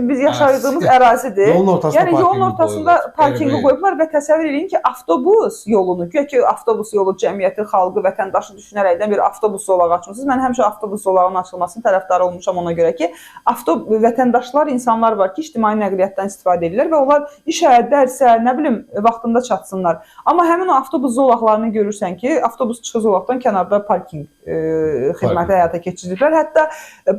biz yaşadığımız ərazidir. Yəni yolun ortasında parkinqi qoyublar və təsəvvür edin ki, avtobus yolunu, güya ki, avtobus yolu cəmiyyəti, xalqı, vətəndaşı düşünərəkdən bir avtobus zolağı açmışsınız. Mən həmişə avtobus zolağının açılmasının tərəfdarı olmuşam ona görə ki, vətəndaşlar, insanlar var ki, ictimai nəqliyyatdan istifadə edirlər və onlar işə, dərsə, nə bilim, vaxtında çatsınlar. Amma həmin o avtobus zolaqlarını görürsən ki, avtobus çıxı zolaqdan kənarda parkinq xidməti həyata keçirirlər. Hətta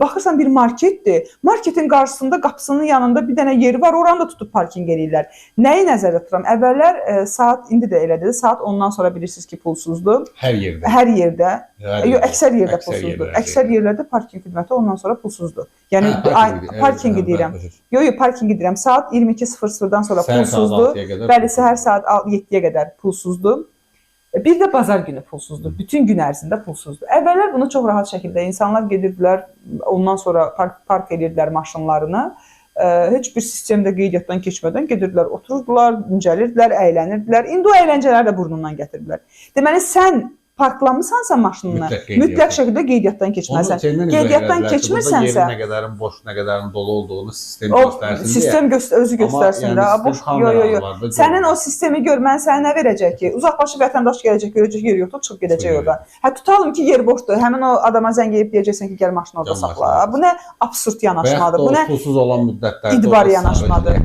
baxırsan bir marketdir. Marketin qarşısında, qapısının yanında bir dənə yeri var, oranı da tutub parkinq edirlər. Nəyi nəzərdə tuturam? Əvvəllər saat, indi də elədir, saat 10-dan sonra bilirsiniz ki, pulsuzdur. Hər yerdə. Hər yerdə. Yox, əksər yerdə pulsuzdur. Əksər yerlərdə parkinq xidməti ondan sonra pulsuzdur. Yəni parkinqi deyirəm. Yox, parkinqi deyirəm. Saat 22:00-dan sonra pulsuzdur. Bəli, səhər saat 7-yə qədər pulsuzdur. Bir də bazar günü pulsuzdur. Bütün gün ərzində pulsuzdur. Əvvəllər bunu çox rahat şəkildə insanlar gedirdilər, ondan sonra park edirdilər maşınlarını. Heç bir sistemdə qeydiyyatdan keçmədən gedirdilər, otururdular, incəlirdilər, əylənirdilər. İndi o əyləncələri də burnundan gətirdilər. Deməli, sən parklamısansa maşınını, mütləq şəkildə qeydiyyatdan keçməlisən. Qeydiyyatdan keçmirsənsə, yerin nə qədərin boş, nə qədərin dolu olduğunu sistem göstərsin deyə. Sistem özü göstərsin də. Yox. Sənin o sistemi görmən sənə nə verəcək ki? Uzaqbaşı vətəndaş gələcək, görəcək yer yoxdur, çıxıb gedəcək orada. Hə, tutalım ki, yer boşdur. Həmin o adama zəng edib deyəcəksən ki, gəl maşını orada saxla. Bu nə absurd yanaşmadır? Bu nə pulsuz olan müddətlərdə idbar yanaşmadır?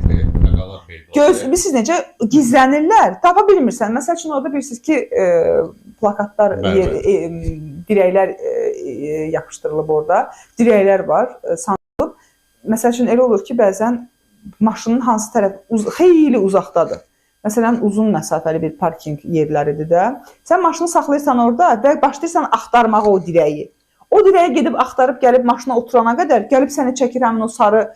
Siz necə gizlənirlər? Tapa bilmirsən. Məsəl üçün orada bilirsiniz ki, plakatlar, dirəklər yapışdırılıb orada. Dirəklər var, sanılıb. Məsəl üçün elə olur ki, bəzən maşının hansı tərəf xeyli uzaqdadır. Məsələn, uzun məsafəli bir parkinq yerləridir də. Sən maşını saxlayırsan orada və başlayırsan axtarmağa o dirəyi. O dirəyə gedib axtarıb gəlib maşına oturana qədər gəlib səni çəkir həmin o sarı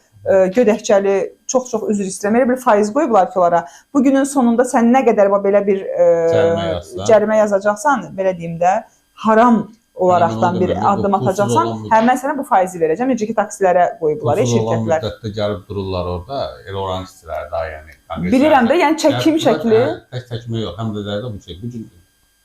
gödəkçəli, çox-çox üzr istəyirəm. Elə bir faiz qoyublar ki, onlara. Bugünün sonunda sən nə qədər belə bir cərimə yazacaqsan, belə deyim də, haram olaraqdan bir addım atacaqsan, mən sənə bu faizi verəcəm. Necə ki, taksilərə qoyublar, şirkətlər. Pulsuz olan müddətdə gəlib dururlar orada, elə oranı istilər daha yəni. Bilirəm də, yəni çəkim şəkli. Tək çəkmə yox, həm də bu şəkil.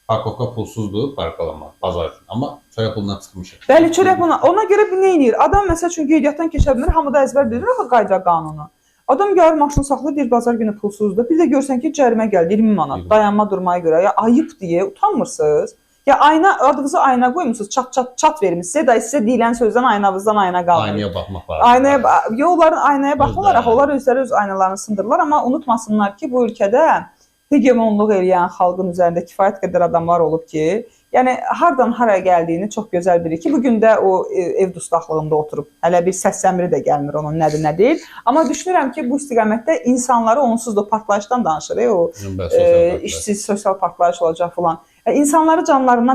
Parkovka pulsuzdur, parklanma, bazar üçün. Amma çörək pulundan çıxmışıq. Bəli, çörək pulundan. Ona görə nə edir? Adam məsəl üçün qeydiyyatdan keçə bilmir, hamıda əzbər bilir axı qayda qanunu. Adam gəlir maşını saxlayır, deyir bazar günü pulsuzdur. Bir də görsən ki, cərimə gəldi 20 manat dayanma durmaya görə. Ya ayıb deyə utanmırsınız? Ya adınızı ayna qoymusunuz, çat vermişsiniz. Da sizə deyilən sözdən aynavızdan ayna qalmır. Aynaya baxmaq lazım. Onların aynaya baxırlar, onlar özləri öz aynalarını sındırırlar, amma unutmasınlar ki, bu ölkədə hegemonluq eləyən xalqın üzərində kifayət qədər adamlar olub ki, yəni hardan haraya gəldiyini çox gözəl bilir ki, bugün də o ev dustaqlığında oturub, hələ bir səs-səmiri də gəlmir onun nədir, nə deyil. Amma düşünürəm ki, bu istiqamətdə insanları onsuz da partlayışdan danışır, o işsiz, sosial partlayış olacaq filan. İnsanları canlarından